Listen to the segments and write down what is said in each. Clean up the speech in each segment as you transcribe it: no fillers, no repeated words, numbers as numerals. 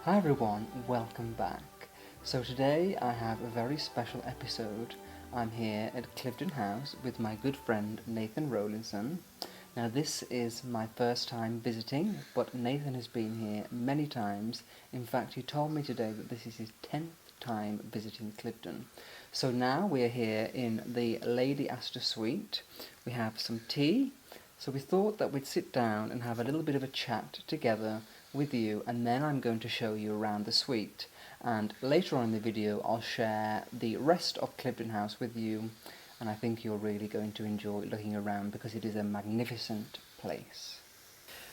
Hi everyone, welcome back. So today I have a very special episode. I'm here at Cliveden House with my good friend Nathan Rollinson. Now this is my first time visiting, but Nathan has been here many times. In fact, he told me today that this is his 10th time visiting Cliveden. So now we are here in the Lady Astor Suite. We have some tea, so we thought that we'd sit down and have a little bit of a chat together with you, and then I'm going to show you around the suite, and later on in the video I'll share the rest of Cliveden House with you, and I think you're really going to enjoy looking around because it is a magnificent place.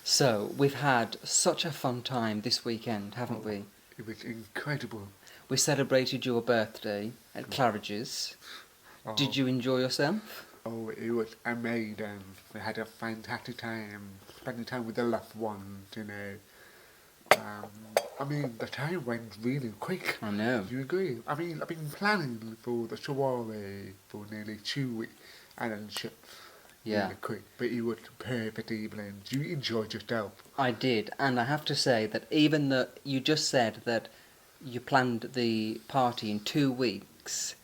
So we've had such a fun time this weekend, haven't we? It was incredible. We celebrated your birthday at Claridge's. Oh, Did you enjoy yourself? Oh, it was amazing. We had a fantastic time, spending time with the loved ones, you know. I mean, the time went really quick. I know. Do you agree? I mean, I've been planning for the soiree for nearly 2 weeks, and then really quick. But it was a perfect evening. You enjoyed yourself. I did, and I have to say that even though you just said that you planned the party in 2 weeks,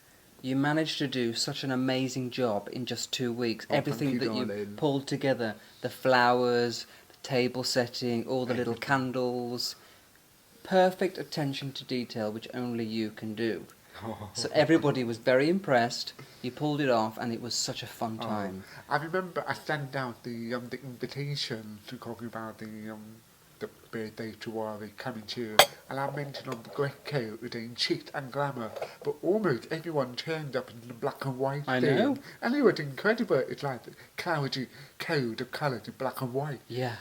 you managed to do such an amazing job in just 2 weeks. Oh, Everything that you pulled together, the flowers, the table setting, all the little candles, perfect attention to detail, which only you can do. So everybody was very impressed. You pulled it off, and it was such a fun time. I remember I sent out the invitation to talk about the birthday soiree coming to, and I mentioned on the great coat in cheat and glamour, but almost everyone turned up in the black and white I thing, know. and it was incredible. It's like the cloudy code of colours in black and white. Yeah,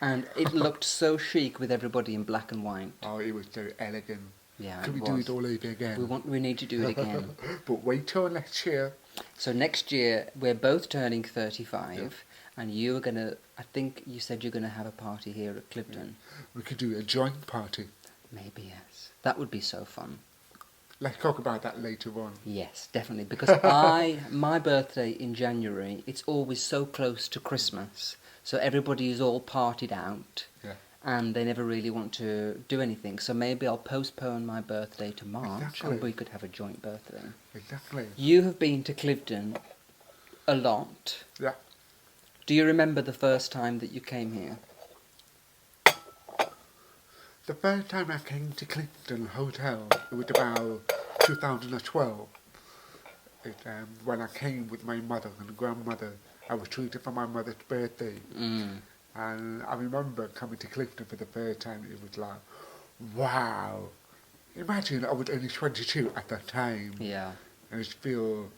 and it looked so chic with everybody in black and white. Oh, it was so elegant. Yeah, Can we do it all over again? We need to do it again. But wait till next year. So next year we're both turning 35, and you are gonna. I think you said you're gonna have a party here at Cliveden. We could do a joint party. Maybe, yes. That would be so fun. Let's talk about that later on. Yes, definitely. Because my birthday in January, it's always so close to Christmas, so everybody is all partied out. Yeah. And they never really want to do anything. So maybe I'll postpone my birthday to March, Exactly. and we could have a joint birthday. Exactly. You have been to Cliveden a lot. Yeah. Do you remember the first time that you came here? The first time I came to Cliveden Hotel, it was about 2012. When I came with my mother and grandmother. I was treated for my mother's birthday. And I remember coming to Cliveden for the first time. It was like, wow. Imagine I was only 22 at that time. Yeah. And it feel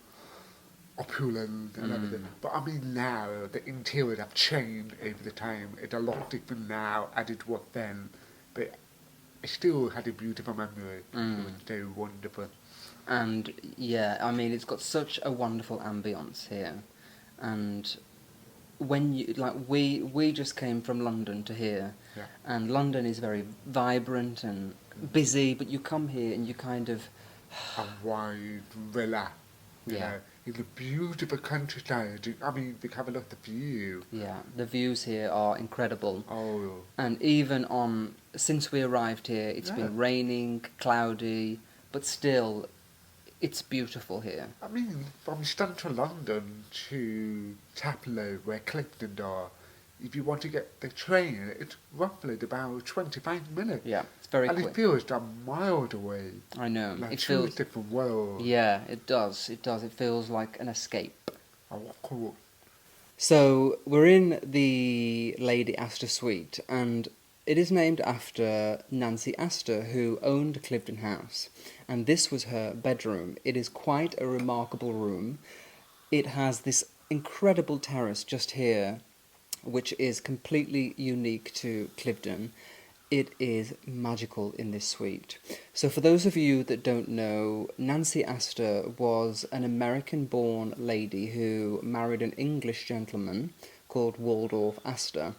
opulent and everything. But I mean now, the interior have changed over the time. It's a lot different now as it was then. But it still had a beautiful memory. It was so wonderful. And yeah, I mean, it's got such a wonderful ambience here. And when you, like, we just came from London to here. Yeah. And London is very vibrant and busy, but you come here and you kind of... A wide villa. You know, it's a beautiful countryside. I mean, we have a look at the view. Yeah, the views here are incredible. Oh. And even since we arrived here, it's been raining, cloudy, but still, it's beautiful here. I mean, from central London to Taplow, where Cliveden are, if you want to get the train, it's roughly about 25 minutes. Yeah, it's very quick. And it feels a mile away. I know. Like it two feels different worlds. Yeah, it does. It does. It feels like an escape. Oh, cool. So we're in the Lady Astor Suite, and it is named after Nancy Astor, who owned Cliveden House, and this was her bedroom. It is quite a remarkable room. It has this incredible terrace just here, which is completely unique to Cliveden. It is magical in this suite. So for those of you that don't know, Nancy Astor was an American-born lady who married an English gentleman called Waldorf Astor,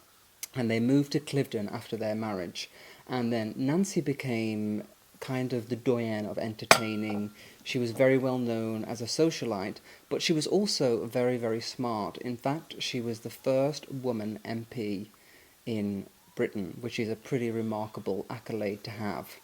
and they moved to Cliveden after their marriage. And then Nancy became kind of the doyenne of entertaining. She was very well known as a socialite, but she was also very, very smart. In fact, she was the first woman MP in Britain, which is a pretty remarkable accolade to have.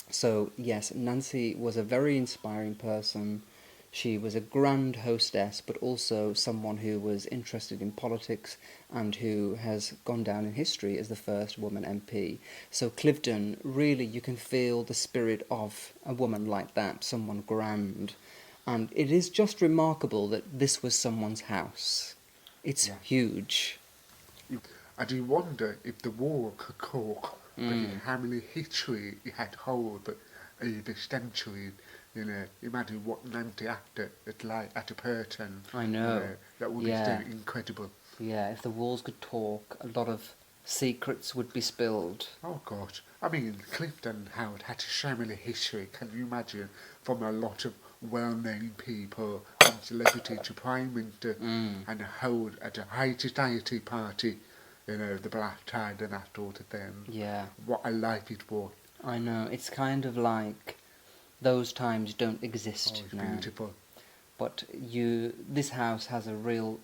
So yes, Nancy was a very inspiring person. She was a grand hostess, but also someone who was interested in politics and who has gone down in history as the first woman MP. So Cliveden, really you can feel the spirit of a woman like that, someone grand. And it is just remarkable that this was someone's house. It's huge. I do wonder if the wall could talk, how many history it had hold the century. Imagine what Nancy Astor is like at a person. I know. That would be so incredible. Yeah, if the walls could talk, a lot of secrets would be spilled. Oh gosh, I mean, Cliveden House had so many history. Can you imagine? From a lot of well-known people, from celebrity to prime minister, and hold at a high society party. The black tie and that sort of thing. Yeah. What a life it was. I know, it's kind of like those times don't exist it's now. Beautiful. But this house has a real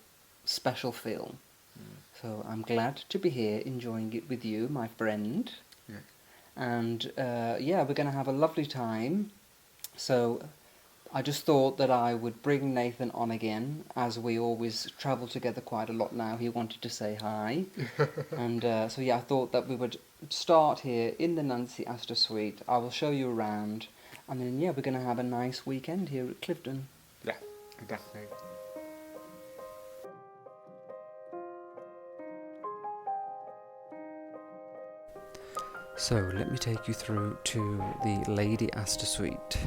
special feel. So I'm glad to be here enjoying it with you, my friend. Yeah. And we're going to have a lovely time. So I just thought that I would bring Nathan on again, as we always travel together quite a lot now. He wanted to say hi. And I thought that we would start here in the Nancy Astor Suite. I will show you around. And then, we're going to have a nice weekend here at Cliveden. Yeah, definitely. So let me take you through to the Lady Astor Suite.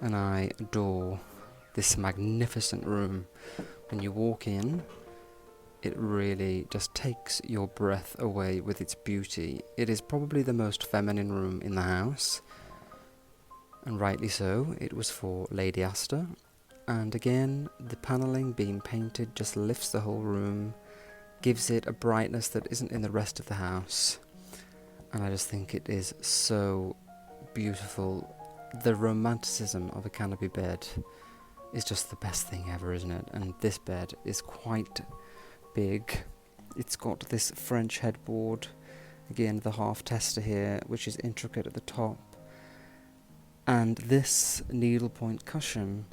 And I adore this magnificent room. When you walk in, it really just takes your breath away with its beauty. It is probably the most feminine room in the house, and rightly so. It was for Lady Astor, and again, the panelling being painted just lifts the whole room, gives it a brightness that isn't in the rest of the house, and I just think it is so beautiful. The romanticism of a canopy bed is just the best thing ever, isn't it? And this bed is quite big. It's got this French headboard, again the half tester here, which is intricate at the top, and this needlepoint cushion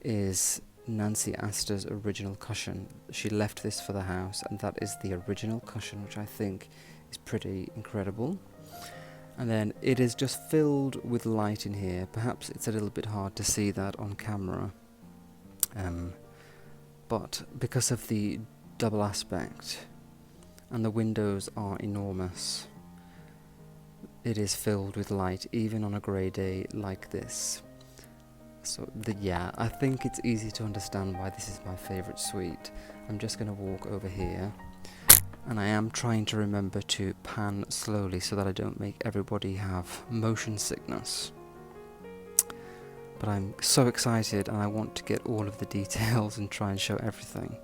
is Nancy Astor's original cushion. She left this for the house, and that is the original cushion, which I think is pretty incredible. And then it is just filled with light in here. Perhaps it's a little bit hard to see that on camera, but because of the double aspect and the windows are enormous, it is filled with light even on a grey day like this. So I think it's easy to understand why this is my favourite suite. I'm just going to walk over here, and I am trying to remember to pan slowly so that I don't make everybody have motion sickness. But I'm so excited, and I want to get all of the details and try and show everything.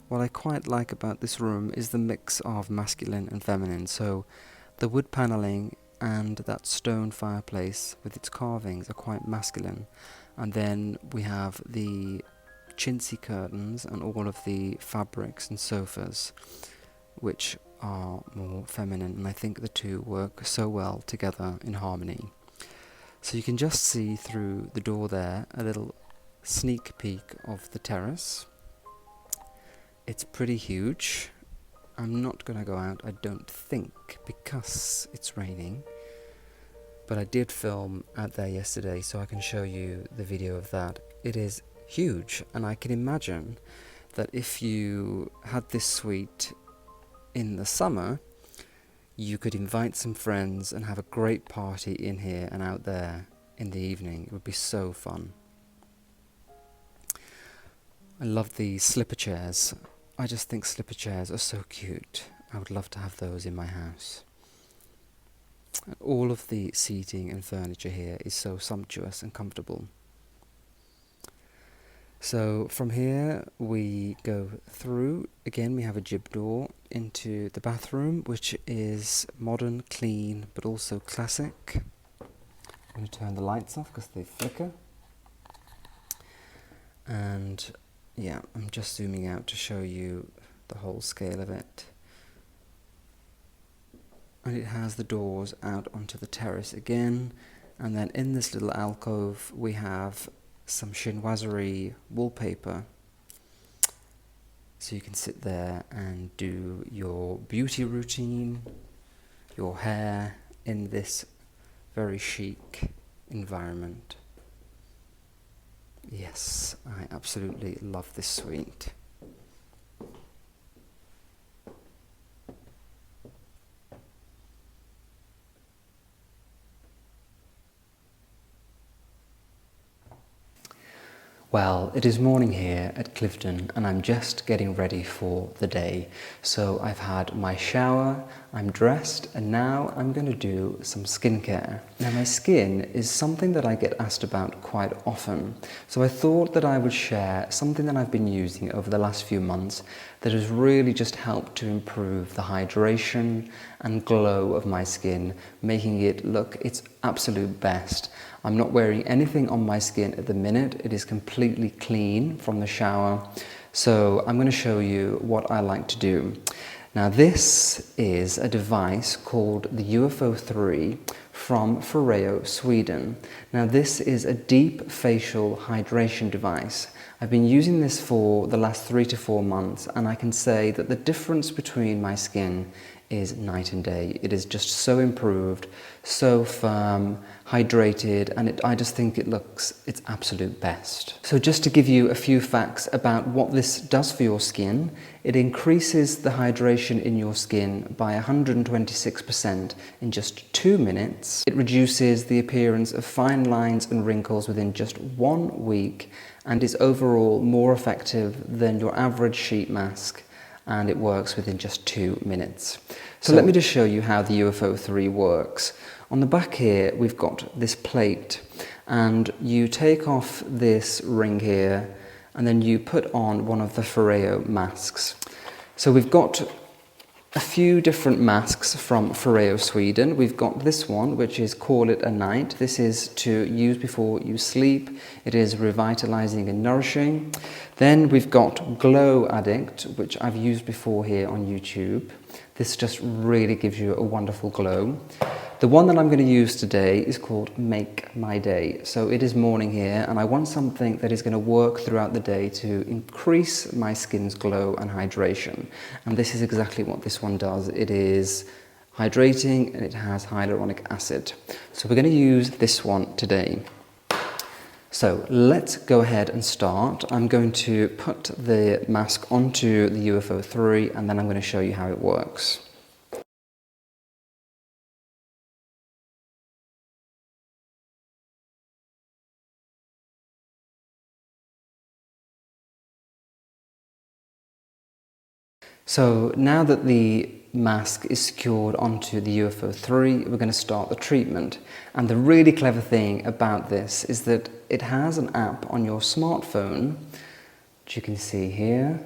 What I quite like about this room is the mix of masculine and feminine. So the wood panelling and that stone fireplace with its carvings are quite masculine. And then we have the chintzy curtains and all of the fabrics and sofas, which are more feminine, and I think the two work so well together in harmony. So you can just see through the door there a little sneak peek of the terrace. It's pretty huge. I'm not going to go out, I don't think, because it's raining. But I did film out there yesterday, so I can show you the video of that. It is huge, and I can imagine that if you had this suite in the summer, you could invite some friends and have a great party in here and out there in the evening. It would be so fun. I love the slipper chairs. I just think slipper chairs are so cute. I would love to have those in my house. All of the seating and furniture here is so sumptuous and comfortable. So from here we go through, again we have a jib door into the bathroom, which is modern, clean, but also classic. I'm going to turn the lights off because they flicker. And Yeah, I'm just zooming out to show you the whole scale of it. And it has the doors out onto the terrace again, and then in this little alcove we have some chinoiserie wallpaper, so you can sit there and do your beauty routine, your hair in this very chic environment. Yes, I absolutely love this suite. Well, it is morning here at Cliveden and I'm just getting ready for the day. So I've had my shower, I'm dressed, and now I'm going to do some skincare. Now my skin is something that I get asked about quite often. So I thought that I would share something that I've been using over the last few months that has really just helped to improve the hydration and glow of my skin, making it look its absolute best. I'm not wearing anything on my skin at the minute. It is completely clean from the shower. So I'm going to show you what I like to do. Now this is a device called the UFO 3 from Sweden. Now this is a deep facial hydration device. I've been using this for the last 3 to 4 months and I can say that the difference between my skin is night and day. It is just so improved, so firm, hydrated, and I just think it looks its absolute best. So just to give you a few facts about what this does for your skin, it increases the hydration in your skin by 126% in just 2 minutes. It reduces the appearance of fine lines and wrinkles within just 1 week and is overall more effective than your average sheet mask, and it works within just 2 minutes. So let me just show you how the UFO 3 works. On the back here we've got this plate, and you take off this ring here and then you put on one of the Foreo masks. So we've got a few different masks from Sweden. We've got this one, which is Call It a Night. This is to use before you sleep. It is revitalizing and nourishing. Then we've got Glow Addict, which I've used before here on YouTube. This just really gives you a wonderful glow. The one that I'm going to use today is called Make My Day. So it is morning here and I want something that is going to work throughout the day to increase my skin's glow and hydration. And this is exactly what this one does. It is hydrating and it has hyaluronic acid. So we're going to use this one today. So let's go ahead and start. I'm going to put the mask onto the UFO 3 and then I'm going to show you how it works. So now that the mask is secured onto the UFO 3, we're going to start the treatment. And the really clever thing about this is that it has an app on your smartphone, which you can see here.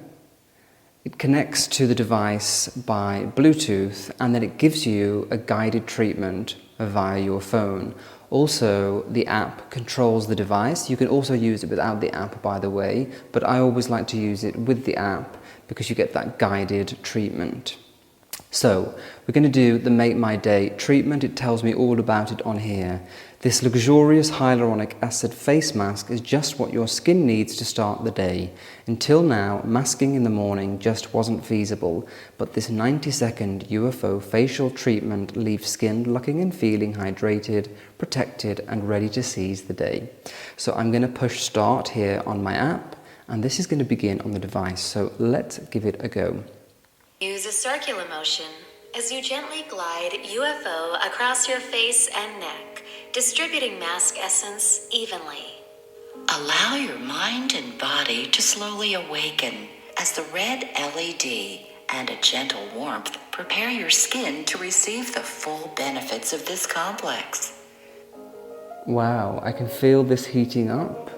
It connects to the device by Bluetooth and then it gives you a guided treatment via your phone. Also, the app controls the device. You can also use it without the app, by the way, but I always like to use it with the app because you get that guided treatment. So, we're going to do the Make My Day treatment. It tells me all about it on here. This luxurious hyaluronic acid face mask is just what your skin needs to start the day. Until now, masking in the morning just wasn't feasible, but this 90-second UFO facial treatment leaves skin looking and feeling hydrated, protected, and ready to seize the day. So I'm going to push start here on my app, and this is going to begin on the device, so let's give it a go. Use a circular motion as you gently glide UFO across your face and neck, distributing mask essence evenly. Allow your mind and body to slowly awaken as the red LED and a gentle warmth prepare your skin to receive the full benefits of this complex. Wow, I can feel this heating up,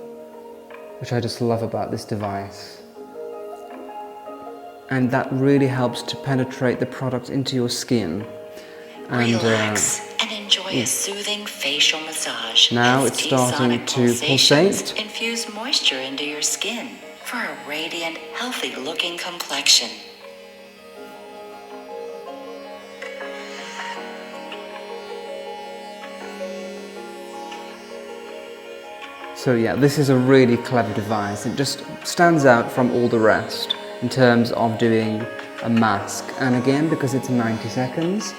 which I just love about this device. And that really helps to penetrate the product into your skin. And relax and enjoy a soothing facial massage. Now it's starting to pulsate. Infuse moisture into your skin. for a radiant, healthy-looking complexion. So yeah, this is a really clever device. It just stands out from all the rest in terms of doing a mask. And again, because it's 90 seconds,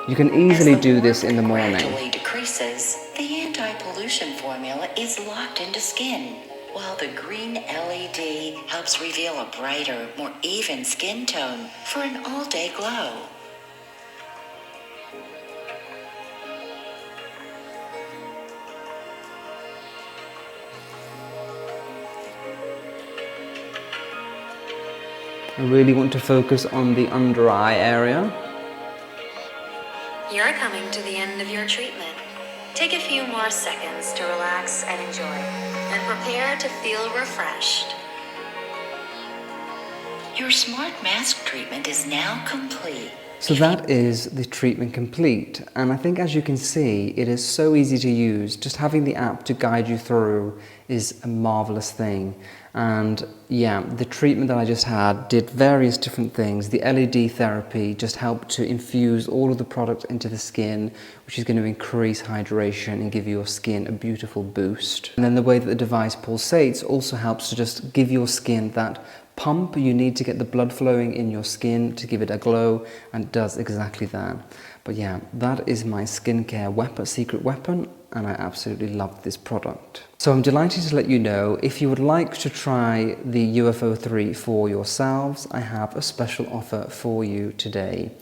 you can easily do this in the morning. Gradually decreases, the anti-pollution formula is locked into skin, while the green LED helps reveal a brighter, more even skin tone for an all-day glow. I really want to focus on the under eye area. You're coming to the end of your treatment. Take a few more seconds to relax and enjoy, and prepare to feel refreshed. Your smart mask treatment is now complete. So that is the treatment complete, and I think as you can see it is so easy to use. Just having the app to guide you through is a marvellous thing. And yeah, the treatment that I just had did various different things. The LED therapy just helped to infuse all of the product into the skin, which is going to increase hydration and give your skin a beautiful boost. And then the way that the device pulsates also helps to just give your skin that pump you need to get the blood flowing in your skin to give it a glow, and it does exactly that. But yeah, that is my skincare weapon, secret weapon, and I absolutely love this product. So I'm delighted to let you know, if you would like to try the UFO 3 for yourselves, I have a special offer for you today.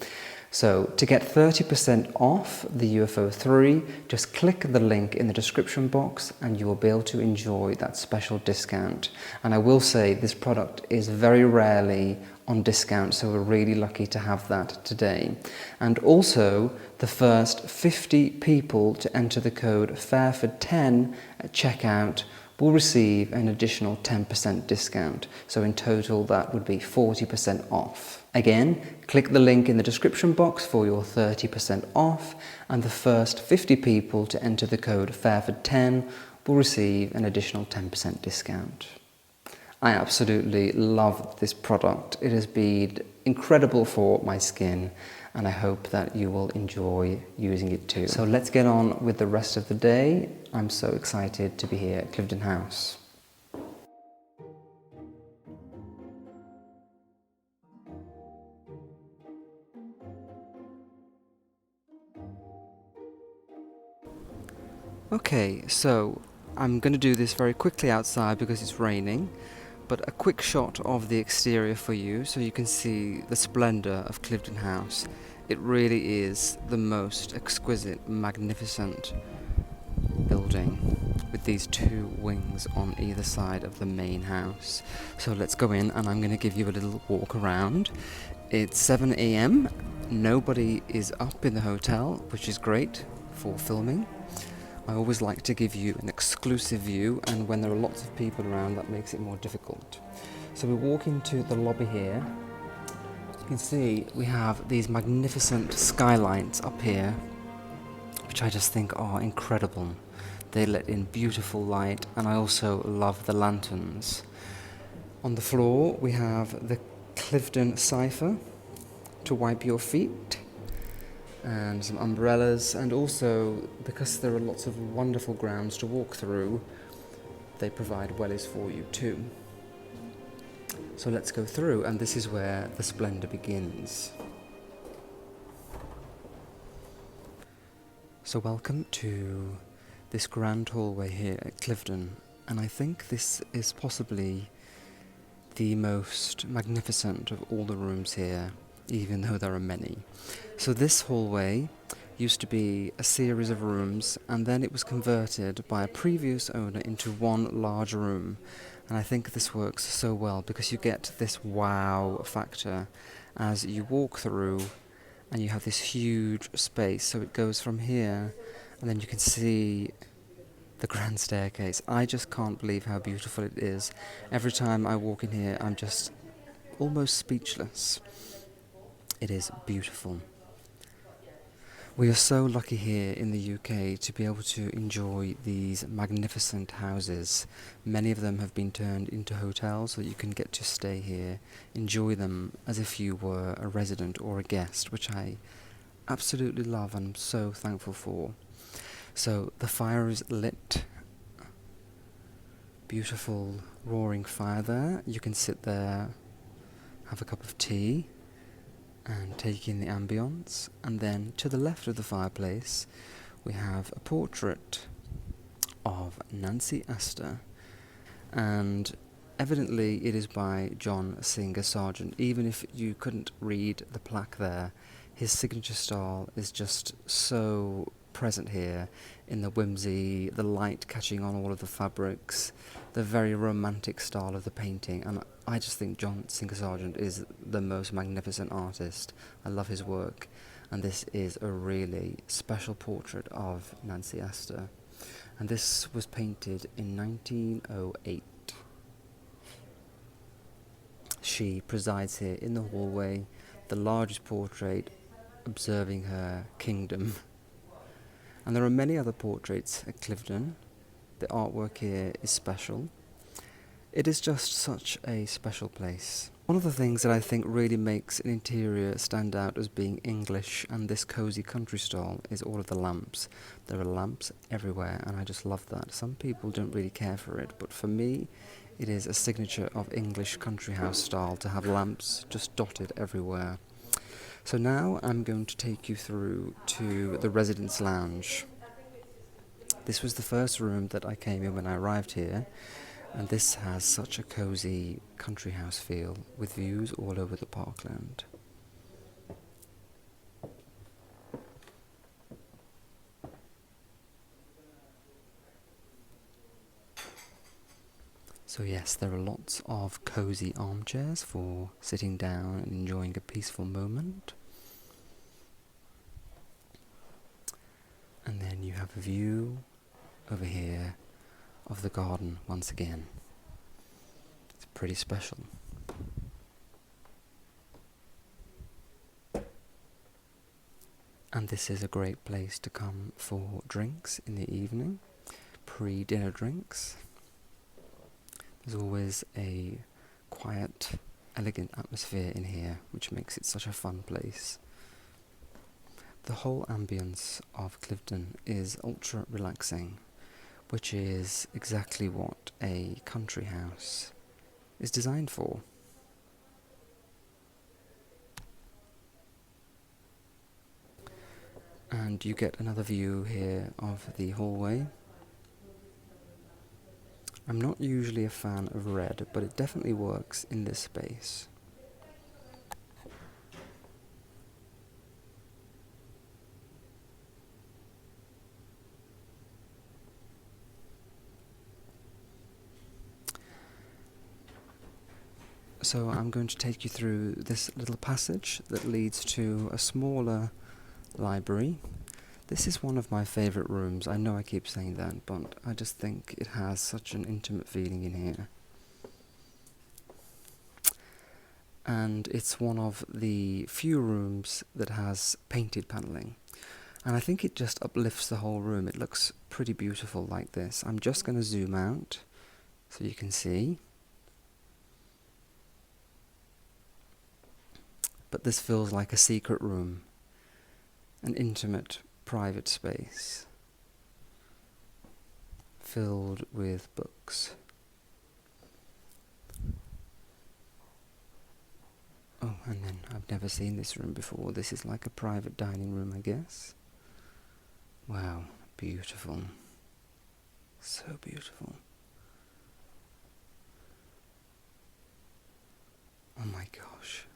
So to get 30% off the UFO 3, just click the link in the description box and you will be able to enjoy that special discount. And I will say this product is very rarely on discount, so we're really lucky to have that today. And also, the first 50 people to enter the code Fairford10 at checkout will receive an additional 10% discount. So in total, that would be 40% off. Again, click the link in the description box for your 30% off, and the first 50 people to enter the code Fairford10 will receive an additional 10% discount. I absolutely love this product. It has been incredible for my skin, and I hope that you will enjoy using it too. So let's get on with the rest of the day. I'm so excited to be here at Cliveden House. Okay, so I'm going to do this very quickly outside because it's raining, but a quick shot of the exterior for you so you can see the splendour of Cliveden House. It really is the most exquisite, magnificent building with these two wings on either side of the main house. So let's go in and I'm going to give you a little walk around. It's 7 AM, nobody is up in the hotel, which is great for filming. I always like to give you an exclusive view, and when there are lots of people around that makes it more difficult. So we walk into the lobby here. You can see we have these magnificent skylights up here, which I just think are incredible. They let in beautiful light, and I also love the lanterns. On the floor we have the Cliveden cipher to wipe your feet, and some umbrellas, and also because there are lots of wonderful grounds to walk through, they provide wellies for you too. So let's go through, and this is where the splendour begins. So welcome to this grand hallway here at Cliveden, and I think this is possibly the most magnificent of all the rooms here, even though there are many. So this hallway used to be a series of rooms, and then it was converted by a previous owner into one large room. And I think this works so well because you get this wow factor as you walk through, and you have this huge space. So it goes from here, and then you can see the grand staircase. I just can't believe how beautiful it is. Every time I walk in here, I'm just almost speechless. It is beautiful. We are so lucky here in the UK to be able to enjoy these magnificent houses. Many of them have been turned into hotels so that you can get to stay here, enjoy them as if you were a resident or a guest, which I absolutely love and I'm so thankful for. So the fire is lit. Beautiful roaring fire there. You can sit there, have a cup of tea and take in the ambience, and then to the left of the fireplace we have a portrait of Nancy Astor, and evidently it is by John Singer Sargent. Even if you couldn't read the plaque there, his signature style is just so present here in the whimsy, the light catching on all of the fabrics, the very romantic style of the painting, and I just think John Singer Sargent is the most magnificent artist. I love his work, and this is a really special portrait of Nancy Astor, and this was painted in 1908. She presides here in the hallway, the largest portrait observing her kingdom. And there are many other portraits at Cliveden. The artwork here is special. It is just such a special place. One of the things that I think really makes an interior stand out as being English and this cosy country style is all of the lamps. There are lamps everywhere and I just love that. Some people don't really care for it, but for me it is a signature of English country house style to have lamps just dotted everywhere. So now I'm going to take you through to the residence lounge. This was the first room that I came in when I arrived here, and this has such a cosy country house feel with views all over the parkland. So yes, there are lots of cosy armchairs for sitting down and enjoying a peaceful moment. And then you have a view over here of the garden once again. It's pretty special. And this is a great place to come for drinks in the evening, pre-dinner drinks. There's always a quiet, elegant atmosphere in here, which makes it such a fun place. The whole ambience of Cliveden is ultra relaxing, which is exactly what a country house is designed for. And you get another view here of the hallway. I'm not usually a fan of red, but it definitely works in this space. So I'm going to take you through this little passage that leads to a smaller library. This is one of my favourite rooms. I know I keep saying that, but I just think it has such an intimate feeling in here. And it's one of the few rooms that has painted panelling. And I think it just uplifts the whole room. It looks pretty beautiful like this. I'm just going to zoom out so you can see. But this feels like a secret room, an intimate, private space, filled with books. Oh, and then I've never seen this room before. This is like a private dining room, I guess. Wow, beautiful. So beautiful. Oh my gosh.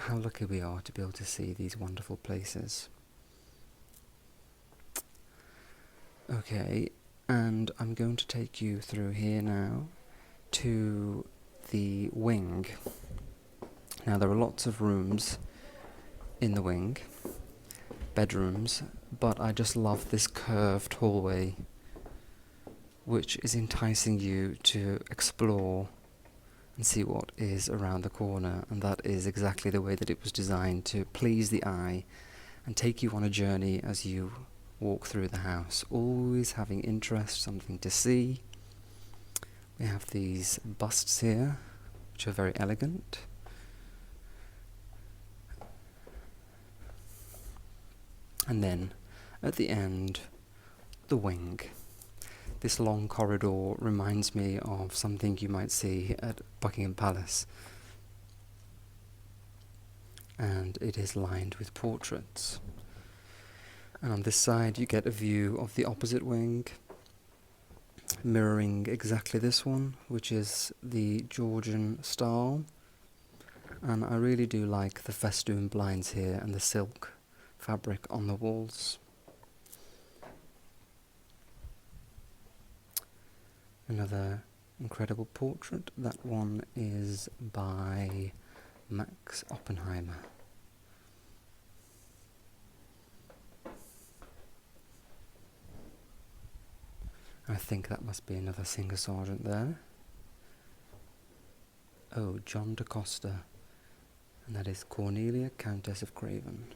How lucky we are to be able to see these wonderful places. Okay, and I'm going to take you through here now to the wing. Now there are lots of rooms in the wing, bedrooms, but I just love this curved hallway which is enticing you to explore and see what is around the corner, and that is exactly the way that it was designed, to please the eye and take you on a journey as you walk through the house, always having interest, something to see. We have these busts here, which are very elegant. And then, at the end, the wing. This long corridor reminds me of something you might see at Buckingham Palace. And it is lined with portraits. And on this side you get a view of the opposite wing, mirroring exactly this one, which is the Georgian style. And I really do like the festoon blinds here and the silk fabric on the walls. Another incredible portrait. That one is by Max Oppenheimer. I think that must be another singer sergeant there. Oh, John da Costa. And that is Cornelia, Countess of Craven.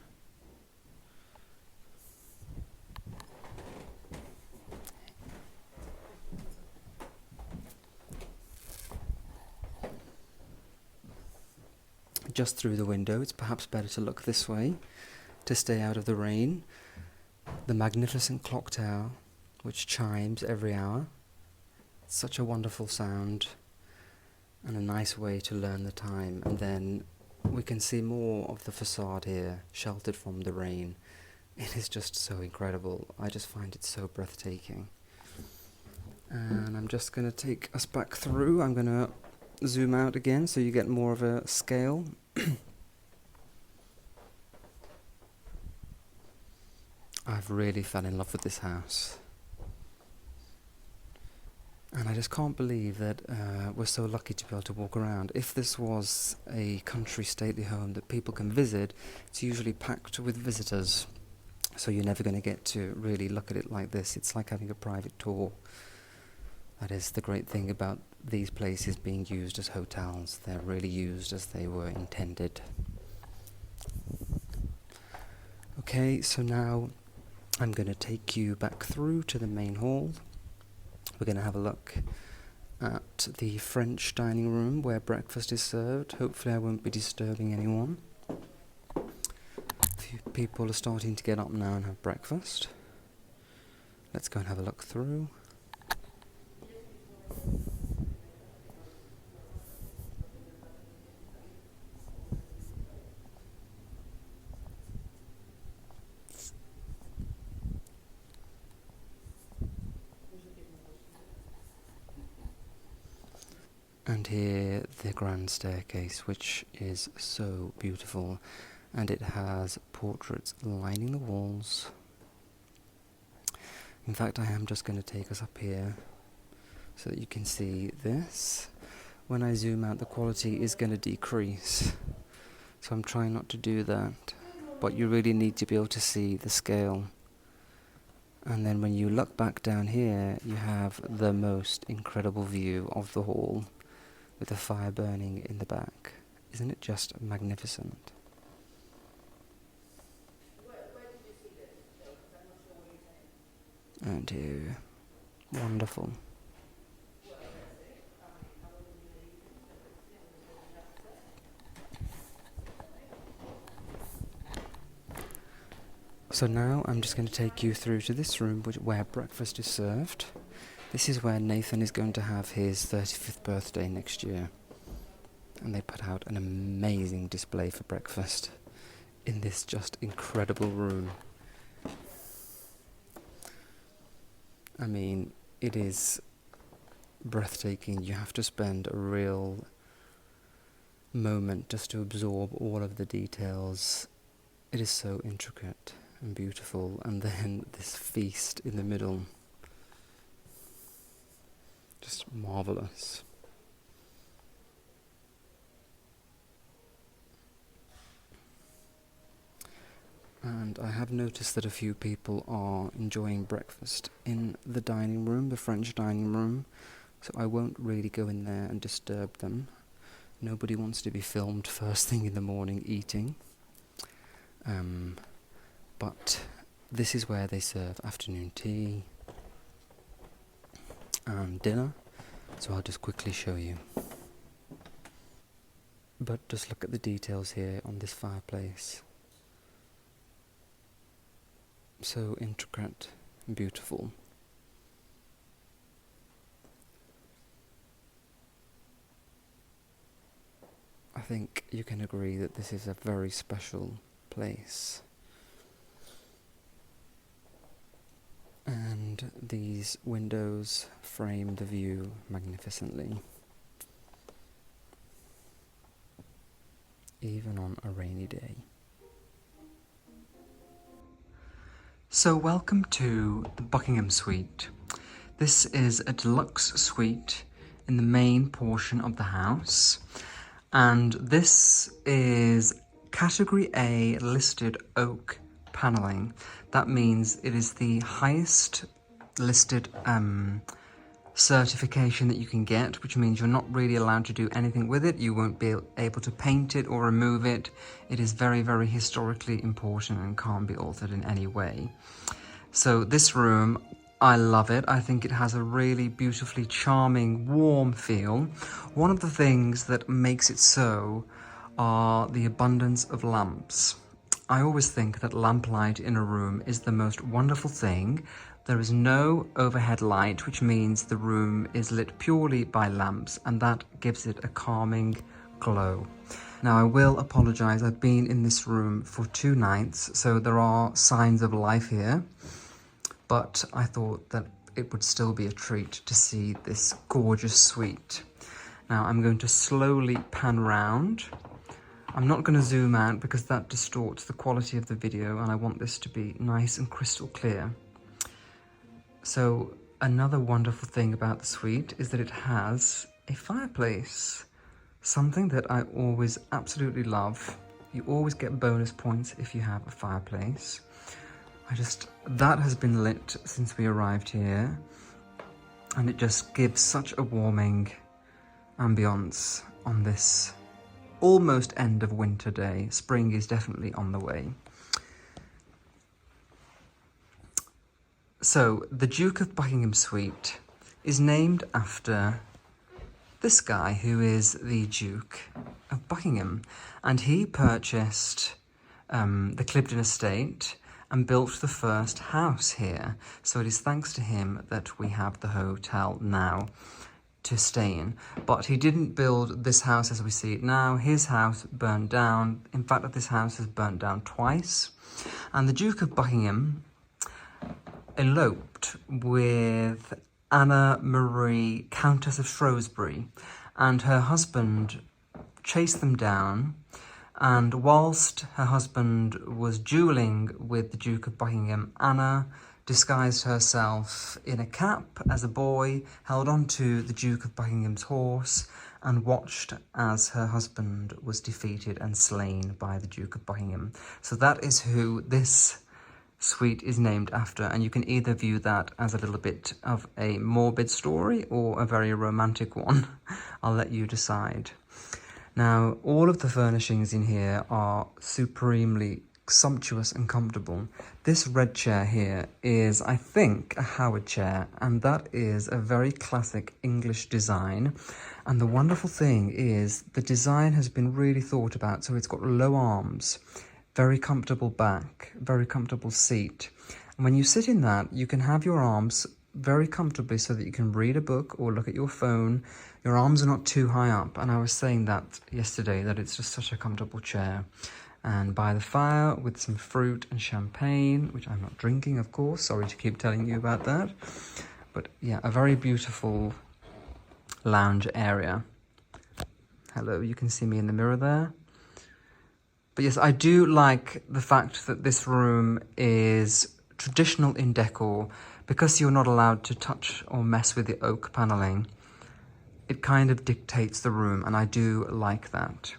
Just through the window, it's perhaps better to look this way to stay out of the rain. The magnificent clock tower, which chimes every hour. It's such a wonderful sound and a nice way to learn the time. And then we can see more of the facade here, sheltered from the rain. It is just so incredible. I just find it so breathtaking. And I'm just going to take us back through. I'm going to zoom out again so you get more of a scale. I've really fell in love with this house. And I just can't believe that we're so lucky to be able to walk around. If this was a country stately home that people can visit, it's usually packed with visitors. So you're never going to get to really look at it like this. It's like having a private tour. That is the great thing about these places being used as hotels. They're really used as they were intended. Okay, so now I'm going to take you back through to the main hall. We're going to have a look at the French dining room where breakfast is served. Hopefully I won't be disturbing anyone. A few people are starting to get up now and have breakfast. Let's go and have a look through. And here the grand staircase, which is so beautiful, and it has portraits lining the walls. In fact, I am just going to take us up here so that you can see this. When I zoom out, the quality is going to decrease, so I'm trying not to do that, but you really need to be able to see the scale. And then when you look back down here, you have the most incredible view of the hall, with the fire burning in the back. Isn't it just magnificent? And here, wonderful. So now I'm just going to take you through to this room where breakfast is served. This is where Nathan is going to have his 35th birthday next year. And they put out an amazing display for breakfast in this just incredible room. I mean, it is breathtaking. You have to spend a real moment just to absorb all of the details. It is so intricate and beautiful. And then this feast in the middle. Just marvellous. And I have noticed that a few people are enjoying breakfast in the dining room, the French dining room, so I won't really go in there and disturb them. Nobody wants to be filmed first thing in the morning eating. But this is where they serve afternoon tea and dinner, so I'll just quickly show you. But just look at the details here on this fireplace. So intricate and beautiful. I think you can agree that this is a very special place. And these windows frame the view magnificently, even on a rainy day. So welcome to the Buckingham Suite. This is a deluxe suite in the main portion of the house, and this is Category A listed oak panelling. That means it is the highest listed certification that you can get, which means you're not really allowed to do anything with it. You won't be able to paint it or remove it. It is very, very historically important and can't be altered in any way. So this room, I love it. I think it has a really beautifully charming, warm feel. One of the things that makes it so are the abundance of lamps. I always think that lamplight in a room is the most wonderful thing. There is no overhead light, which means the room is lit purely by lamps, and that gives it a calming glow. Now, I will apologise, I've been in this room for 2 nights, so there are signs of life here, but I thought that it would still be a treat to see this gorgeous suite. Now, I'm going to slowly pan round. I'm not going to zoom out because that distorts the quality of the video, and I want this to be nice and crystal clear. So another wonderful thing about the suite is that it has a fireplace, something that I always absolutely love. You always get bonus points if you have a fireplace. That has been lit since we arrived here, and it just gives such a warming ambience on this almost end of winter day. Spring is definitely on the way. So the Duke of Buckingham Suite is named after this guy who is the Duke of Buckingham, and he purchased the Cliveden estate and built the first house here. So it is thanks to him that we have the hotel now to stay in. But he didn't build this house as we see it now. His house burned down. In fact, this house has burnt down twice. And the Duke of Buckingham eloped with Anna Marie, Countess of Shrewsbury, and her husband chased them down. And whilst her husband was duelling with the Duke of Buckingham, Anna disguised herself in a cap as a boy, held on to the Duke of Buckingham's horse, and watched as her husband was defeated and slain by the Duke of Buckingham. So that is who this suite is named after, and you can either view that as a little bit of a morbid story or a very romantic one. I'll let you decide. Now, all of the furnishings in here are supremely sumptuous and comfortable. This red chair here is, I think, a Howard chair, and that is a very classic English design. And the wonderful thing is the design has been really thought about, so it's got low arms, very comfortable back, very comfortable seat. And when you sit in that, you can have your arms very comfortably so that you can read a book or look at your phone. Your arms are not too high up, and I was saying that yesterday, that it's just such a comfortable chair. And by the fire with some fruit and champagne, which I'm not drinking, of course, sorry to keep telling you about that. But yeah, a very beautiful lounge area. Hello, you can see me in the mirror there. But yes, I do like the fact that this room is traditional in decor. Because you're not allowed to touch or mess with the oak panelling, it kind of dictates the room, and I do like that.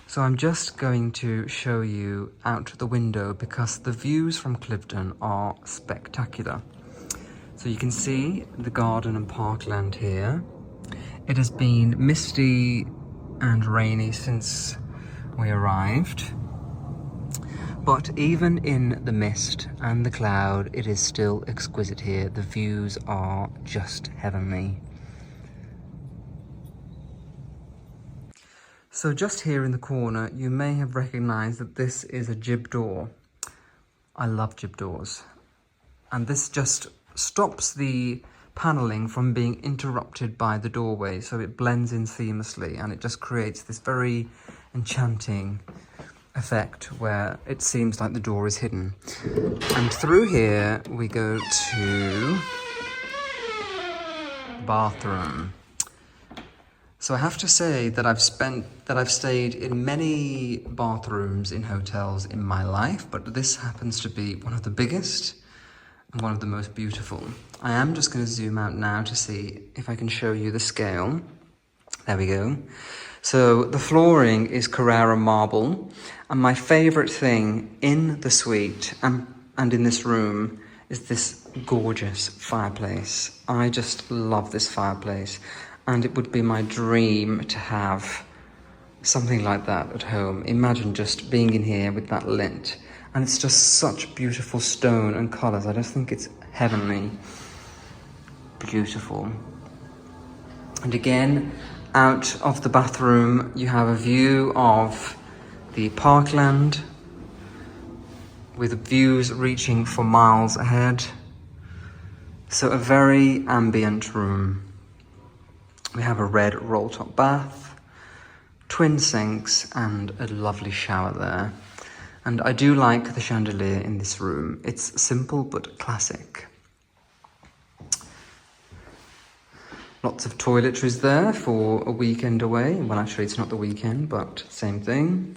So I'm just going to show you out the window because the views from Cliveden are spectacular. So you can see the garden and parkland here. It has been misty and rainy since we arrived. But even in the mist and the cloud, it is still exquisite here. The views are just heavenly. So just here in the corner, you may have recognised that this is a jib door. I love jib doors. And this just stops the panelling from being interrupted by the doorway, so it blends in seamlessly, and it just creates this very enchanting effect where it seems like the door is hidden. And through here we go to the bathroom. So I have to say that I've stayed in many bathrooms in hotels in my life, but this happens to be one of the biggest and one of the most beautiful. I am just going to zoom out now to see if I can show you the scale. There we go. So the flooring is Carrara marble, and my favourite thing in the suite and in this room is this gorgeous fireplace. I just love this fireplace, and it would be my dream to have something like that at home. Imagine just being in here with that lit, and it's just such beautiful stone and colours. I just think it's heavenly beautiful. And again, out of the bathroom, you have a view of the parkland with views reaching for miles ahead. So a very ambient room. We have a red roll-top bath, twin sinks, and a lovely shower there. And I do like the chandelier in this room. It's simple but classic. Lots of toiletries there for a weekend away. Well, actually, it's not the weekend, but same thing.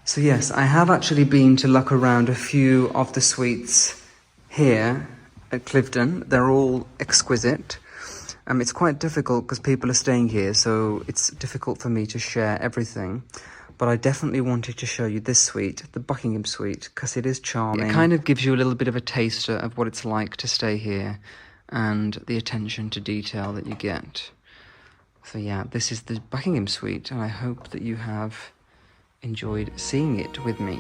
So yes, I have actually been to look around a few of the suites here at Cliveden. They're all exquisite. It's quite difficult because people are staying here, so it's difficult for me to share everything. But I definitely wanted to show you this suite, the Buckingham Suite, because it is charming. It kind of gives you a little bit of a taster of what it's like to stay here and the attention to detail that you get. So yeah, this is the Buckingham Suite, and I hope that you have enjoyed seeing it with me.